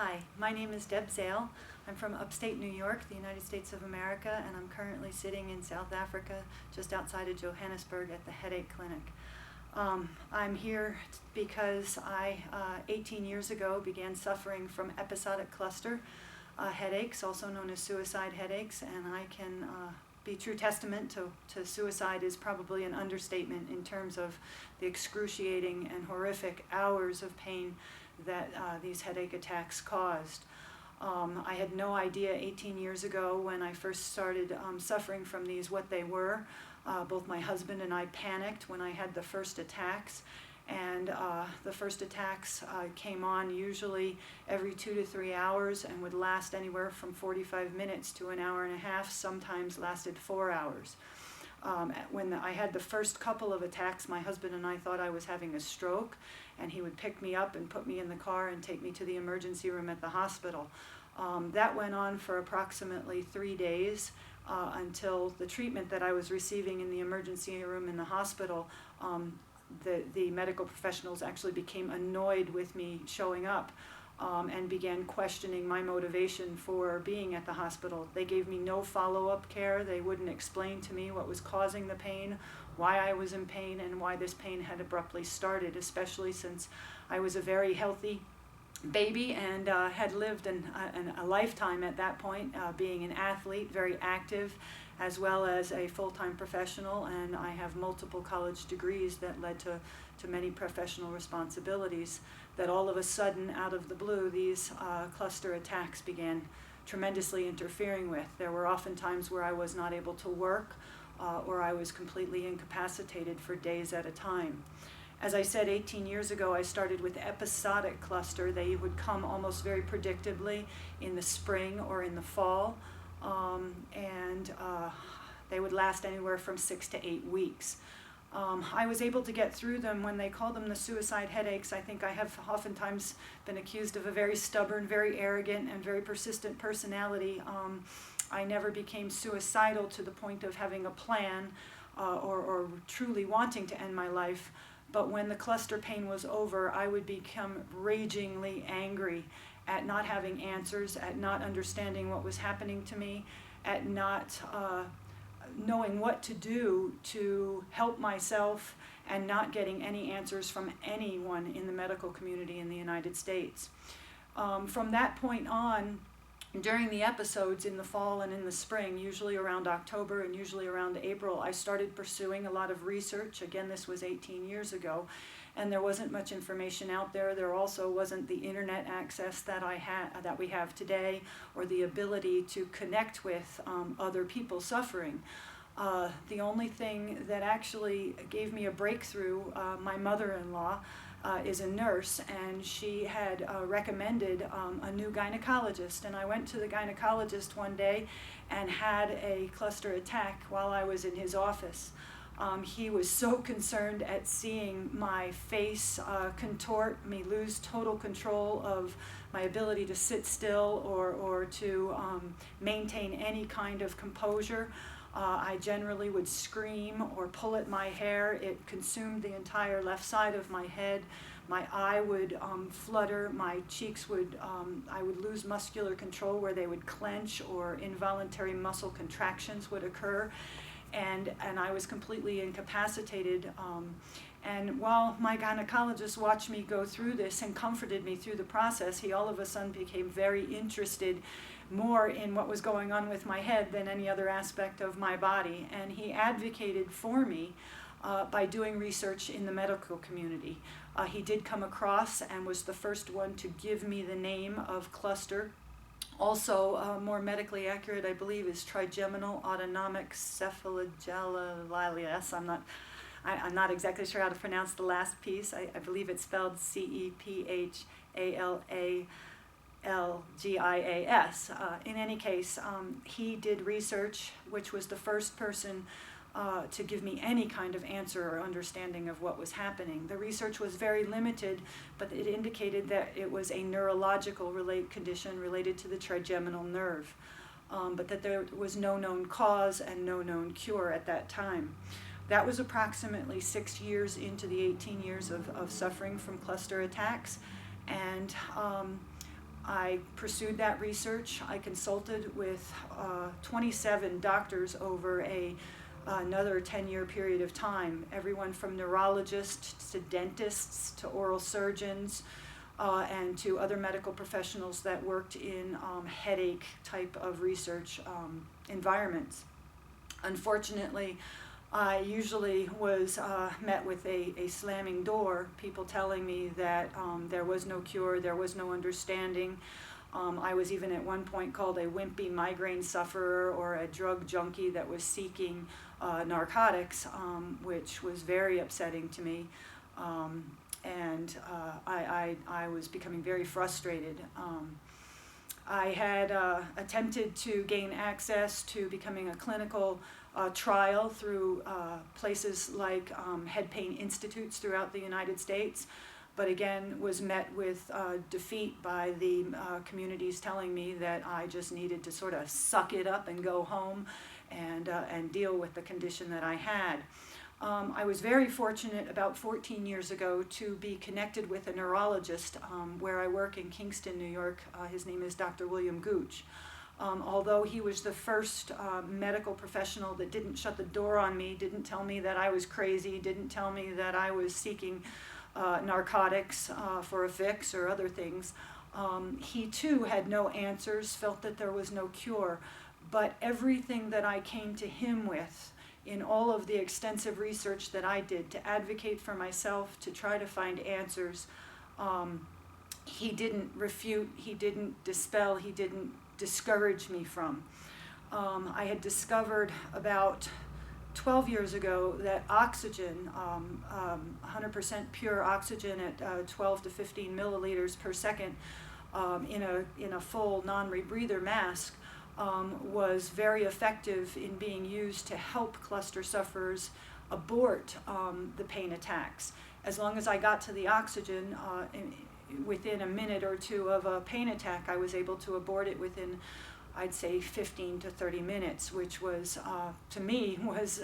Hi, my name is Deb Zale. I'm from upstate New York, the United States of America, and I'm currently sitting in South Africa, just outside of Johannesburg at the Headache Clinic. I'm here because I, 18 years ago, began suffering from episodic cluster headaches, also known as suicide headaches, and I can be true testament to suicide is probably an understatement in terms of the excruciating and horrific hours of pain that these headache attacks caused. I had no idea 18 years ago when I first started suffering from these what they were. Both my husband and I panicked when I had the first attacks, and the first attacks came on usually every 2 to 3 hours and would last anywhere from 45 minutes to an hour and a half, sometimes lasted 4 hours. When I had the first couple of attacks, my husband and I thought I was having a stroke, and he would pick me up and put me in the car and take me to the emergency room at the hospital. That went on for approximately 3 days until the treatment that I was receiving in the emergency room in the hospital, the medical professionals actually became annoyed with me showing up. And began questioning my motivation for being at the hospital. They gave me no follow-up care. They wouldn't explain to me what was causing the pain, why I was in pain, and why this pain had abruptly started, especially since I was a very healthy baby and had lived a lifetime at that point, being an athlete, very active, as well as a full-time professional, and I have multiple college degrees that led to many professional responsibilities, that all of a sudden, out of the blue, these cluster attacks began tremendously interfering with. There were often times where I was not able to work, or I was completely incapacitated for days at a time. As I said, 18 years ago, I started with episodic cluster. They would come almost very predictably in the spring or in the fall, and they would last anywhere from 6 to 8 weeks. I was able to get through them. When they call them the suicide headaches, I think I have oftentimes been accused of a very stubborn, very arrogant, and very persistent personality. I never became suicidal to the point of having a plan or truly wanting to end my life. But when the cluster pain was over, I would become ragingly angry at not having answers, at not understanding what was happening to me, at not knowing what to do to help myself, and not getting any answers from anyone in the medical community in the United States. From that point on, during the episodes in the fall and in the spring, usually around October and usually around April, I started pursuing a lot of research. Again, this was 18 years ago, and there wasn't much information out there. There also wasn't the internet access that we have today, or the ability to connect with other people suffering. The only thing that actually gave me a breakthrough, my mother-in-law is a nurse, and she had recommended a new gynecologist, and I went to the gynecologist one day and had a cluster attack while I was in his office. He was so concerned at seeing my face contort, me lose total control of my ability to sit still or to maintain any kind of composure. I generally would scream or pull at my hair. It consumed the entire left side of my head. My eye would flutter, my cheeks would, I would lose muscular control where they would clench, or involuntary muscle contractions would occur, and I was completely incapacitated. And while my gynecologist watched me go through this and comforted me through the process, he all of a sudden became very interested more in what was going on with my head than any other aspect of my body. And he advocated for me by doing research in the medical community. He did come across and was the first one to give me the name of cluster. Also, more medically accurate, I believe, is trigeminal autonomic cephalogallalias. I'm not exactly sure how to pronounce the last piece. I believe it's spelled CEPHALALGIAS. In any case, he did research, which was the first person to give me any kind of answer or understanding of what was happening. The research was very limited, but it indicated that it was a neurological condition related to the trigeminal nerve, but that there was no known cause and no known cure at that time. That was approximately 6 years into the 18 years of suffering from cluster attacks, and I pursued that research. I consulted with 27 doctors over another 10-year period of time, everyone from neurologists to dentists to oral surgeons and to other medical professionals that worked in headache type of research environments. Unfortunately, I usually was met with a slamming door, people telling me that there was no cure, there was no understanding. I was even at one point called a wimpy migraine sufferer or a drug junkie that was seeking narcotics, which was very upsetting to me. And I was becoming very frustrated. I had attempted to gain access to becoming a clinical trial through places like head pain institutes throughout the United States, but again was met with defeat by the communities telling me that I just needed to sort of suck it up and go home and deal with the condition that I had. I was very fortunate about 14 years ago to be connected with a neurologist where I work in Kingston, New York. His name is Dr. William Gooch. Although he was the first medical professional that didn't shut the door on me, didn't tell me that I was crazy, didn't tell me that I was seeking narcotics for a fix or other things, he too had no answers, felt that there was no cure. But everything that I came to him with, in all of the extensive research that I did to advocate for myself, to try to find answers, he didn't refute, he didn't dispel, he didn't discourage me from. I had discovered about 12 years ago that oxygen, 100% pure oxygen at 12 to 15 milliliters per second in a full non-rebreather mask was very effective in being used to help cluster sufferers abort the pain attacks. As long as I got to the oxygen, within a minute or two of a pain attack, I was able to abort it within, I'd say, 15 to 30 minutes, which was, to me, was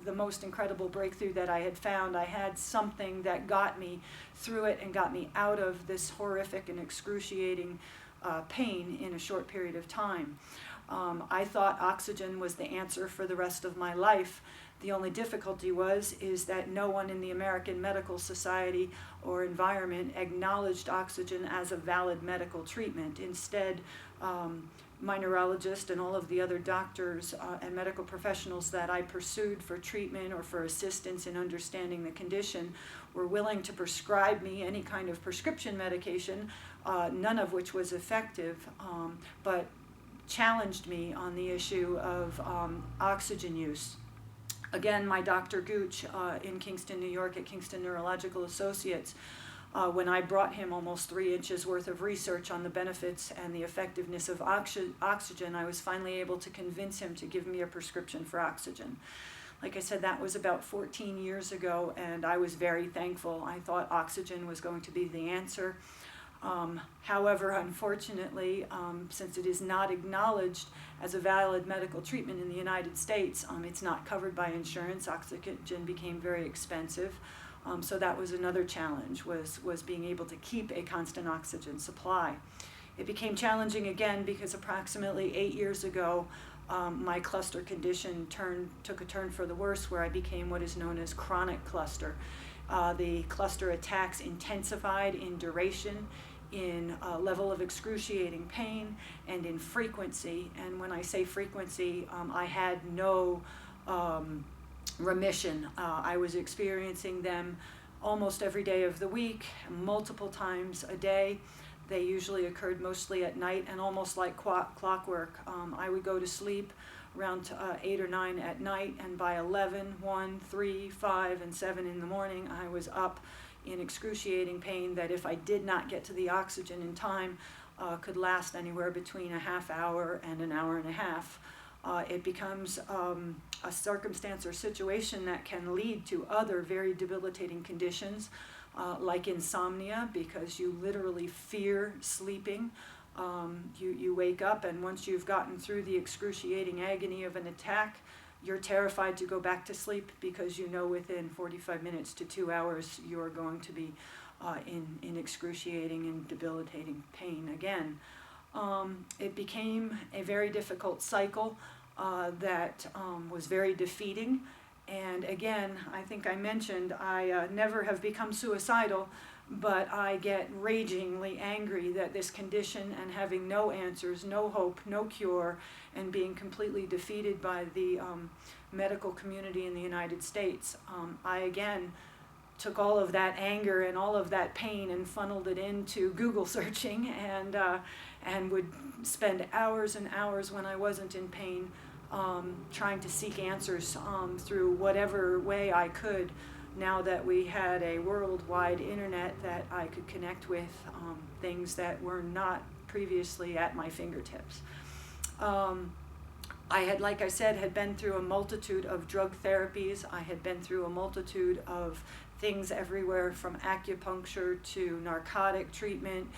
the most incredible breakthrough that I had found. I had something that got me through it and got me out of this horrific and excruciating pain in a short period of time. I thought oxygen was the answer for the rest of my life. The only difficulty is that no one in the American Medical Society or environment acknowledged oxygen as a valid medical treatment. Instead, my neurologist and all of the other doctors and medical professionals that I pursued for treatment or for assistance in understanding the condition were willing to prescribe me any kind of prescription medication, none of which was effective, but challenged me on the issue of oxygen use. Again, my Dr. Gooch in Kingston, New York at Kingston Neurological Associates, when I brought him almost 3 inches worth of research on the benefits and the effectiveness of oxygen, I was finally able to convince him to give me a prescription for oxygen. Like I said, that was about 14 years ago, and I was very thankful. I thought oxygen was going to be the answer. However, unfortunately, since it is not acknowledged as a valid medical treatment in the United States, it's not covered by insurance. Oxygen became very expensive. So that was another challenge, was being able to keep a constant oxygen supply. It became challenging again because approximately 8 years ago, my cluster condition took a turn for the worse, where I became what is known as chronic cluster. The cluster attacks intensified in duration, in level of excruciating pain, and in frequency. And when I say frequency, I had no remission. I was experiencing them almost every day of the week, multiple times a day. They usually occurred mostly at night and almost like clockwork. I would go to sleep around 8 or 9 at night, and by 11, 1, 3, 5, and 7 in the morning, I was up in excruciating pain that, if I did not get to the oxygen in time, could last anywhere between a half hour and an hour and a half. It becomes a circumstance or situation that can lead to other very debilitating conditions, like insomnia, because you literally fear sleeping. You wake up, and once you've gotten through the excruciating agony of an attack, you're terrified to go back to sleep because you know within 45 minutes to 2 hours you're going to be in excruciating and debilitating pain again. It became a very difficult cycle that was very defeating. And again, I think I mentioned I never have become suicidal, but I get ragingly angry that this condition and having no answers, no hope, no cure, and being completely defeated by the medical community in the United States. I again took all of that anger and all of that pain and funneled it into Google searching, and would spend hours and hours when I wasn't in pain trying to seek answers through whatever way I could, now that we had a worldwide internet that I could connect with, things that were not previously at my fingertips. I had, like I said, had been through a multitude of drug therapies. I had been through a multitude of things everywhere from acupuncture to narcotic treatment,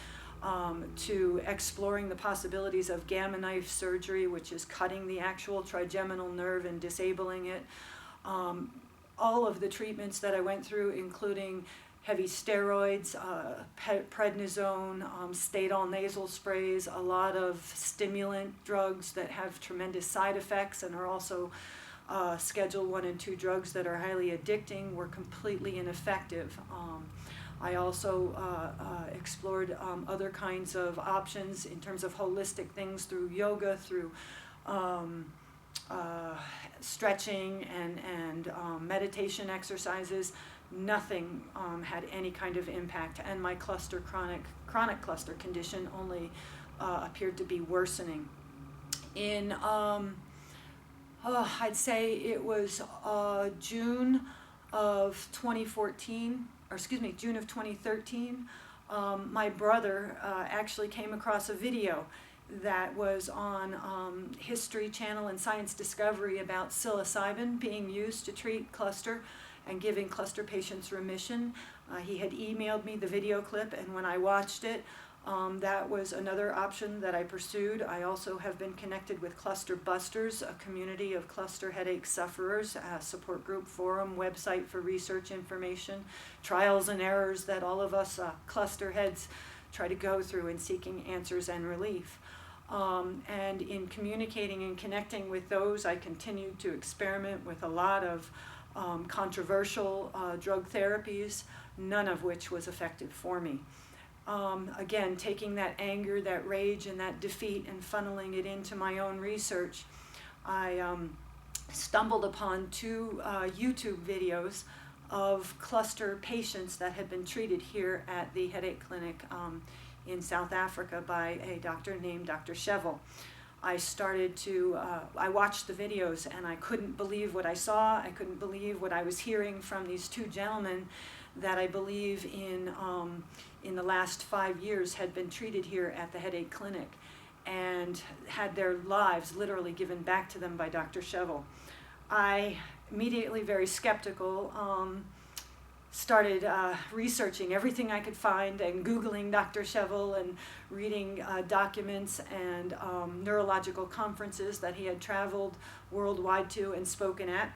to exploring the possibilities of gamma knife surgery, which is cutting the actual trigeminal nerve and disabling it. All of the treatments that I went through, including heavy steroids, prednisone, Stadol nasal sprays, a lot of stimulant drugs that have tremendous side effects and are also Schedule 1 and 2 drugs that are highly addicting, were completely ineffective. I also explored other kinds of options in terms of holistic things through yoga, through stretching and meditation exercises. Nothing had any kind of impact, and my chronic cluster condition only appeared to be worsening. In I'd say it was June of 2014, or excuse me, June of 2013, my brother actually came across a video that was on History Channel and Science Discovery about psilocybin being used to treat cluster and giving cluster patients remission. He had emailed me the video clip, and when I watched it, that was another option that I pursued. I also have been connected with Cluster Busters, a community of cluster headache sufferers, a support group, forum, website for research information, trials and errors that all of us cluster heads try to go through in seeking answers and relief. And in communicating and connecting with those, I continued to experiment with a lot of controversial drug therapies, none of which was effective for me. Again, taking that anger, that rage, and that defeat and funneling it into my own research, I stumbled upon 2 YouTube videos of cluster patients that had been treated here at the headache clinic in South Africa by a doctor named Dr. Shevel. I watched the videos, and I couldn't believe what I saw. I couldn't believe what I was hearing from these 2 gentlemen that I believe in the last 5 years had been treated here at the headache clinic and had their lives literally given back to them by Dr. Shevel. I immediately, very skeptical, started researching everything I could find and Googling Dr. Shevel and reading documents and neurological conferences that he had traveled worldwide to and spoken at.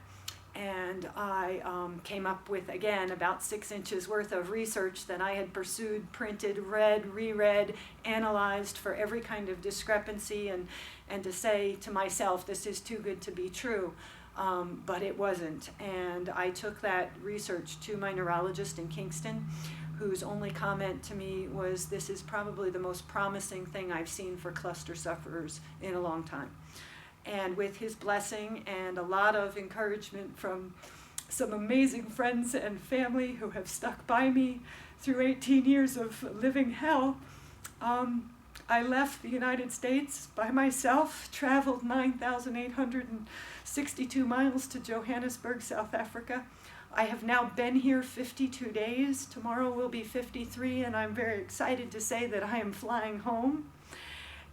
And I came up with, again, about 6 inches worth of research that I had pursued, printed, read, reread, analyzed for every kind of discrepancy, and to say to myself, this is too good to be true. But it wasn't. And I took that research to my neurologist in Kingston, whose only comment to me was, this is probably the most promising thing I've seen for cluster sufferers in a long time. And with his blessing and a lot of encouragement from some amazing friends and family who have stuck by me through 18 years of living hell, I left the United States by myself, traveled 9,862 miles to Johannesburg, South Africa. I have now been here 52 days. Tomorrow will be 53, and I'm very excited to say that I am flying home.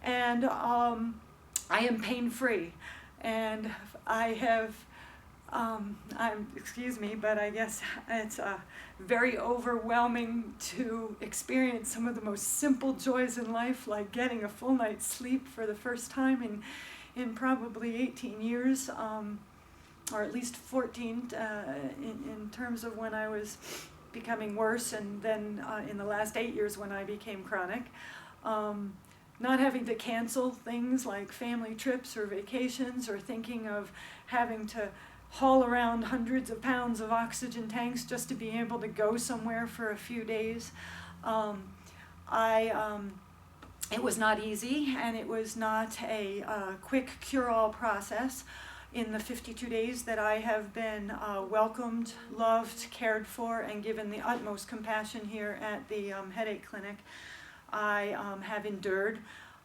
And I am pain-free, and I have, excuse me, but I guess it's very overwhelming to experience some of the most simple joys in life, like getting a full night's sleep for the first time in probably 18 years, or at least 14 in terms of when I was becoming worse, and then in the last 8 years when I became chronic. Not having to cancel things like family trips or vacations, or thinking of having to haul around hundreds of pounds of oxygen tanks just to be able to go somewhere for a few days. It was not easy, and it was not a quick cure-all process. In the 52 days that I have been welcomed, loved, cared for, and given the utmost compassion here at the headache clinic, I have endured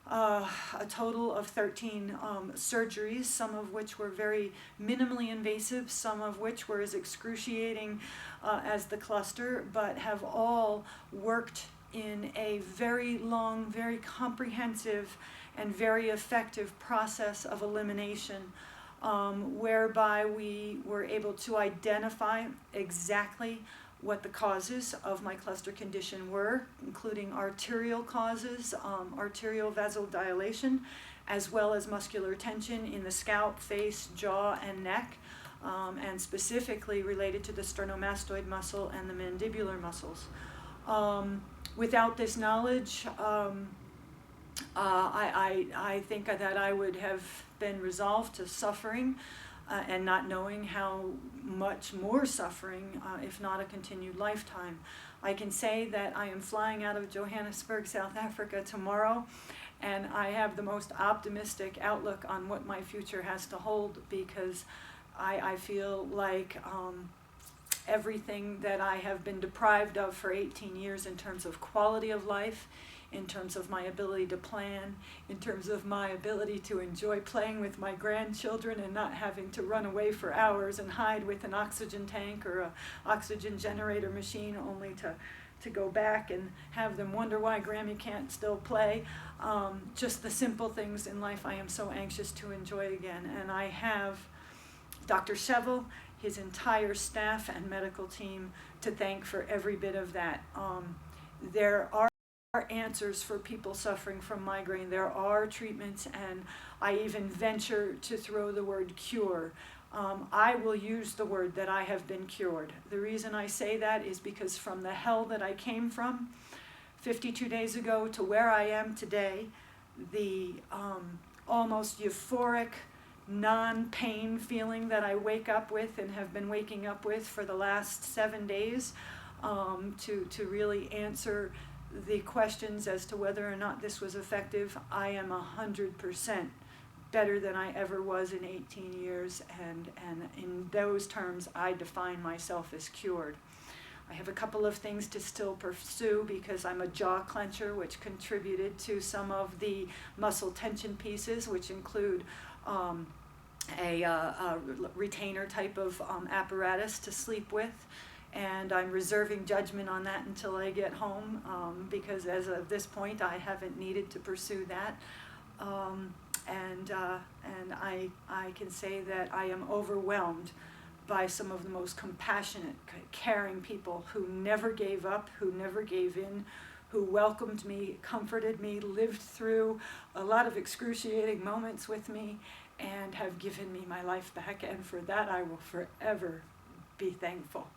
a total of 13 surgeries, some of which were very minimally invasive, some of which were as excruciating as the cluster, but have all worked in a very long, very comprehensive, and very effective process of elimination, whereby we were able to identify exactly what the causes of my cluster condition were, including arterial causes, arterial vasodilation, as well as muscular tension in the scalp, face, jaw, and neck, and specifically related to the sternomastoid muscle and the mandibular muscles. Without this knowledge, I think that I would have been resolved to suffering, and not knowing how much more suffering, if not a continued lifetime. I can say that I am flying out of Johannesburg, South Africa tomorrow, and I have the most optimistic outlook on what my future has to hold, because I feel like everything that I have been deprived of for 18 years in terms of quality of life, in terms of my ability to plan, in terms of my ability to enjoy playing with my grandchildren and not having to run away for hours and hide with an oxygen tank or an oxygen generator machine only to go back and have them wonder why Grammy can't still play. Just the simple things in life I am so anxious to enjoy again. And I have Dr. Shevel, his entire staff and medical team to thank for every bit of that. There are answers for people suffering from migraine. There are treatments, and I even venture to throw the word cure. I will use the word that I have been cured. The reason I say that is because from the hell that I came from 52 days ago to where I am today, the almost euphoric, non-pain feeling that I wake up with and have been waking up with for the last 7 days, to really answer the questions as to whether or not this was effective. I am 100% better than I ever was in 18 years, and in those terms I define myself as cured. I have a couple of things to still pursue because I'm a jaw clencher, which contributed to some of the muscle tension pieces, which include a retainer type of apparatus to sleep with. And I'm reserving judgment on that until I get home, because as of this point I haven't needed to pursue that. And I can say that I am overwhelmed by some of the most compassionate, caring people who never gave up, who never gave in, who welcomed me, comforted me, lived through a lot of excruciating moments with me, and have given me my life back. And for that I will forever be thankful.